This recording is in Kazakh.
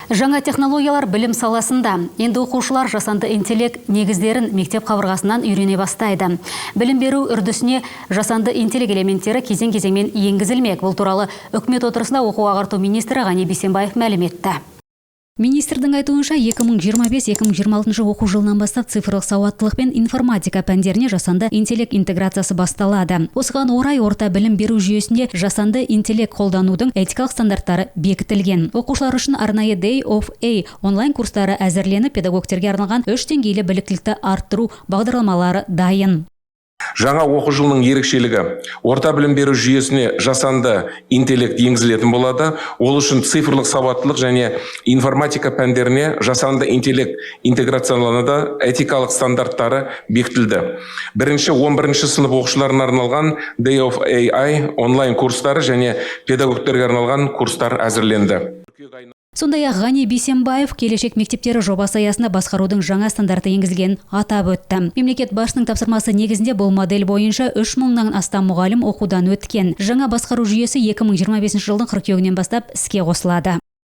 Жаңа технологиялар білім саласында. Енді оқушылар жасанды интеллект негіздерін мектеп қабырғасынан үйрене бастайды. Білім беру үрдісіне жасанды интеллект элементтері кезең-кезеңмен енгізілмек. Бұл туралы үкімет отырысында оқу ағарту министрі Ғани Бейсенбаев мәлім етті. Министрдің айтуынша 2025-2026 оқу жылынан бастап цифрлық сауаттылық пен информатика пәндеріне жасанды интеллект интеграциясы басталады. Осыған орай орта білім беру жүйесінде жасанды интеллект қолданудың этикалық стандарттары бекітілген. Оқушылар үшін арнайы Day of A онлайн курстары әзірленіп, педагогтерге арналған 3 деңгейлі біліктілікті арттыру бағдарламалары дайын. Жаңа оқу жылының ерекшелігі орта білім беру жүйесіне жасанды интеллект енгізілетін болады. Ол үшін цифрлық сауаттылық және информатика пәндеріне жасанды интеллект интеграциялануда этикалық стандарттары бекітілді. 1-11 сынып оқушыларына арналған Day of AI онлайн курстары және педагогтерге арналған курстар әзірленді. Сондай-ақ Ғани Бейсенбаев келешек мектептері жобасы аясында басқарудың жаңа стандарты енгізілгенін атап өтті. Мемлекет басшысының тапсырмасы негізінде бұл модель бойынша 3000-нан астам мұғалім оқудан өткен. Жаңа басқару жүйесі 2025 жылдың қыркүйегінен бастап іске қосылады.